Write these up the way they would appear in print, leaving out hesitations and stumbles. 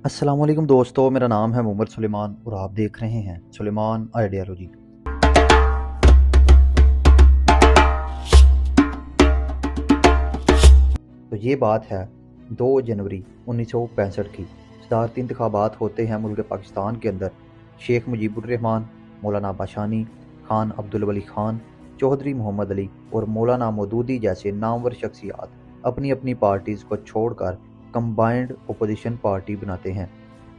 अस्सलाम वालेकुम दोस्तों, मेरा नाम है मोहम्मद सुलेमान और आप देख रहे हैं सुलेमान आइडियोलॉजी। तो ये बात है 2 जनवरी 1965 की। सदारती इंतखाबात होते हैं मुल्क पाकिस्तान के अंदर। शेख मुजीबुर रहमान, मौलाना बाशानी, खान अब्दुल वली खान, चौधरी मोहम्मद अली और मौलाना मौदूदी जैसे नामवर शख्सियात अपनी अपनी पार्टीज़ को छोड़कर कंबाइंड अपोजिशन पार्टी बनाते हैं।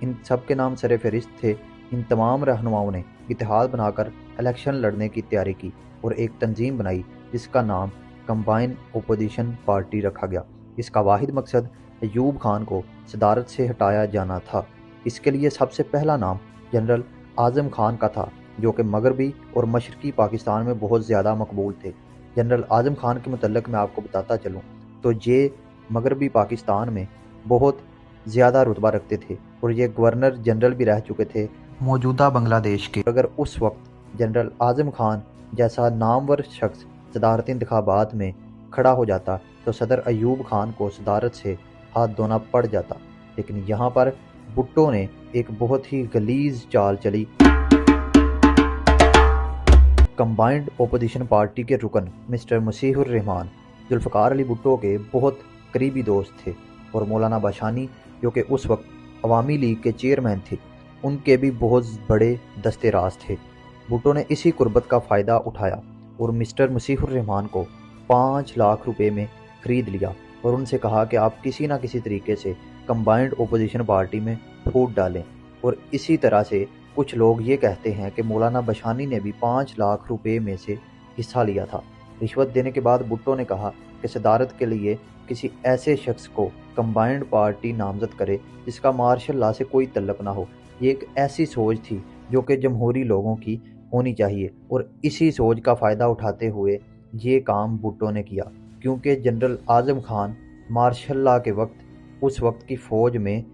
इन सब के नाम सर फहरिस्त थे। इन तमाम रहनुमाओं ने इत्तेहाद बनाकर इलेक्शन लड़ने की तैयारी की और एक तंजीम बनाई जिसका नाम कंबाइंड अपोजिशन पार्टी रखा गया। इसका वाहिद मकसद अयूब खान को सदारत से हटाया जाना था। इसके लिए सबसे पहला नाम जनरल आज़म खान का था, जो कि मगरबी और मशरकी पाकिस्तान में बहुत ज़्यादा मकबूल थे। जनरल आज़म खान के मुतल्लिक़ मैं आपको बताता चलूँ तो ये मगरबी पाकिस्तान में बहुत ज़्यादा रुतबा रखते थे और ये गवर्नर जनरल भी रह चुके थे मौजूदा बांग्लादेश के। अगर उस वक्त जनरल आज़म खान जैसा नामवर शख्स सदारती इंतखाबात में खड़ा हो जाता तो सदर अयूब खान को सदारत से हाथ धोना पड़ जाता। लेकिन यहाँ पर भुट्टो ने एक बहुत ही गलीज चाल चली। कंबाइंड ओपोजिशन पार्टी के रुकन मिस्टर मसीहुर रहमान जुल्फ़िकार अली भुट्टो के बहुत करीबी दोस्त थे और मौलाना बाशानी, जो कि उस वक्त अवामी लीग के चेयरमैन थे, उनके भी बहुत बड़े दस्ते राज थे। भुट्टो ने इसी कुर्बत का फ़ायदा उठाया और मिस्टर मसीहुर रहमान को 5 लाख रुपए में ख़रीद लिया और उनसे कहा कि आप किसी न किसी तरीके से कंबाइंड ओपोजिशन पार्टी में फूट डालें। और इसी तरह से कुछ लोग ये कहते हैं कि मौलाना बाशानी ने भी 5 लाख रुपए में से हिस्सा लिया था। रिश्वत देने के बाद भुट्टो ने कहा कि सदारत के लिए किसी ऐसे शख्स को कंबाइंड पार्टी नामजद करे जिसका मार्शल लॉ से कोई तल्लक ना हो। ये एक ऐसी सोच थी जो कि जमहूरी लोगों की होनी चाहिए और इसी सोच का फ़ायदा उठाते हुए ये काम भुट्टो ने किया, क्योंकि general Azam Khan martial law के वक्त उस वक्त की फ़ौज में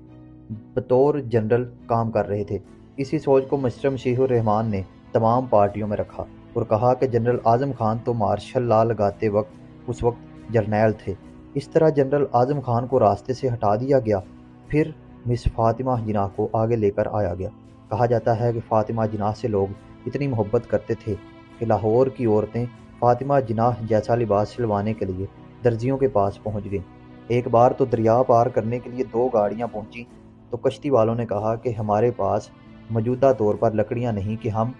बतौर जनरल काम कर रहे थे। इसी सोच को मिस्टर मसीहुर रहमान ने तमाम पार्टियों में रखा और कहा कि जनरल आज़म खान तो मार्शल लॉ लगाते वक्त उस वक्त जर्नैल थे। इस तरह जनरल आज़म खान को रास्ते से हटा दिया गया। फिर मिस फ़ातिमा जिनाह को आगे लेकर आया गया। कहा जाता है कि फ़ातिमा जिनाह से लोग इतनी मोहब्बत करते थे कि लाहौर की औरतें फ़ातिमा जिनाह जैसा लिबास सिलवाने के लिए दर्जियों के पास पहुंच गईं। एक बार तो दरिया पार करने के लिए 2 गाड़ियां पहुंची तो कश्ती वालों ने कहा कि हमारे पास मौजूदा तौर पर लकड़ियां नहीं कि हम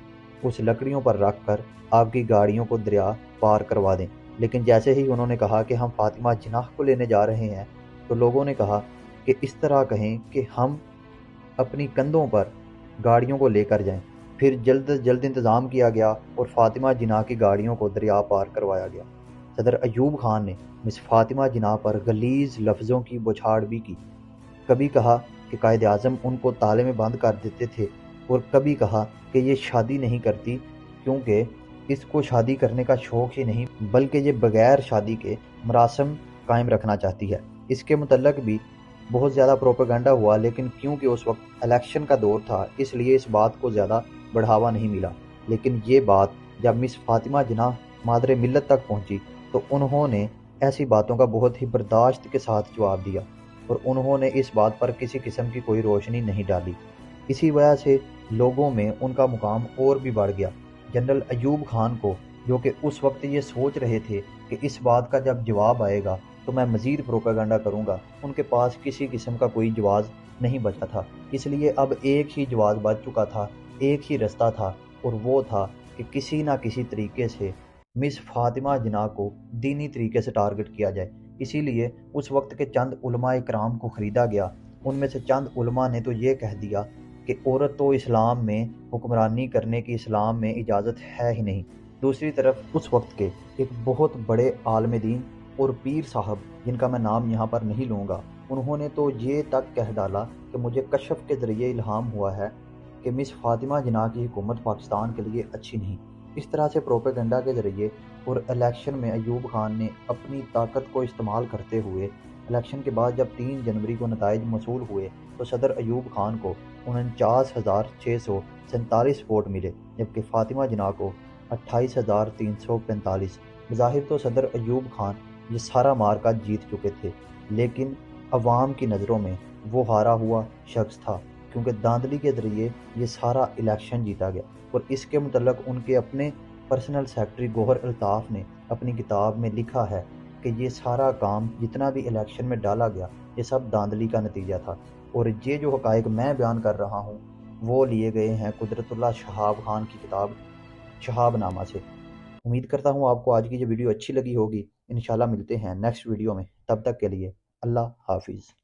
उस लकड़ियों पर रख कर आपकी गाड़ियों को दरिया पार करवा दें। लेकिन जैसे ही उन्होंने कहा कि हम फ़ातिमा जिनाह को लेने जा रहे हैं तो लोगों ने कहा कि इस तरह कहें कि हम अपनी कंधों पर गाड़ियों को लेकर जाएं। फिर जल्द जल्द इंतज़ाम किया गया और फ़ातिमा जिनाह की गाड़ियों को दरिया पार करवाया गया। सदर अयूब खान ने मिस फ़ातिमा जिनाह पर गलीज़ लफ्ज़ों की बौछार भी की। कभी कहा कि कायद आज़म उनको ताले में बंद कर देते थे और कभी कहा कि ये शादी नहीं करती क्योंकि इसको शादी करने का शौक़ ही नहीं बल्कि ये बग़ैर शादी के मरासम कायम रखना चाहती है। इसके मुतल्लिक़ भी बहुत ज़्यादा प्रोपेगेंडा हुआ, लेकिन क्योंकि उस वक्त इलेक्शन का दौर था इसलिए इस बात को ज़्यादा बढ़ावा नहीं मिला। लेकिन ये बात जब मिस फ़ातिमा जिनाह मादरे मिल्लत तक पहुंची तो उन्होंने ऐसी बातों का बहुत ही बर्दाश्त के साथ जवाब दिया और उन्होंने इस बात पर किसी किस्म की कोई रोशनी नहीं डाली। इसी वजह से लोगों में उनका मुकाम और भी बढ़ गया। जनरल अयूब खान को, जो कि उस वक्त ये सोच रहे थे कि इस बात का जब जवाब आएगा तो मैं मज़ीद प्रोपेगेंडा करूंगा, उनके पास किसी किस्म का कोई जवाब नहीं बचा था। इसलिए अब एक ही जवाब बच चुका था, एक ही रास्ता था और वो था कि किसी ना किसी तरीके से मिस फ़ातिमा जिनाह को दीनी तरीके से टारगेट किया जाए। इसीलिए उस वक्त के चंद उलमा इकराम को ख़रीदा गया। उनमें से चंद उलमा ने तो ये कह दिया कि औरत तो इस्लाम में हुक्मरानी करने की इस्लाम में इजाज़त है ही नहीं। दूसरी तरफ उस वक्त के एक बहुत बड़े आलिम दीन और पीर साहब, जिनका मैं नाम यहाँ पर नहीं लूँगा, उन्होंने तो ये तक कह डाला कि मुझे कशफ के ज़रिए इल्हाम हुआ है कि मिस फ़ातिमा जिनाह की हुकूमत पाकिस्तान के लिए अच्छी नहीं। इस तरह से प्रोपेगेंडा के ज़रिए और इलेक्शन में अयूब खान ने अपनी ताकत को इस्तेमाल करते हुए इलेक्शन के बाद जब 3 जनवरी को नताइज मौसूल हुए तो सदर अयूब खान को 49,647 वोट मिले, जबकि फ़ातिमा जिनाह को 28,345। ज़ाहिर तो सदर अयूब खान ये सारा मार्का जीत चुके थे, लेकिन अवाम की नज़रों में وہ ہارا ہوا شخص تھا، کیونکہ دھاندلی کے ذریعے یہ سارا الیکشن جیتا گیا۔ اور اس کے متعلق ان کے اپنے پرسنل سیکرٹری گوہر الطاف نے اپنی کتاب میں لکھا ہے کہ یہ سارا کام جتنا بھی الیکشن میں ڈالا گیا یہ سب دھاندلی کا نتیجہ تھا۔ اور یہ جو حقائق میں بیان کر رہا ہوں وہ لیے گئے ہیں قدرت اللہ شہاب خان کی کتاب شہاب نامہ سے۔ امید کرتا ہوں آپ کو آج کی یہ ویڈیو اچھی لگی ہوگی۔ انشاءاللہ ملتے ہیں نیکسٹ ویڈیو میں، تب تک کے لیے اللہ حافظ۔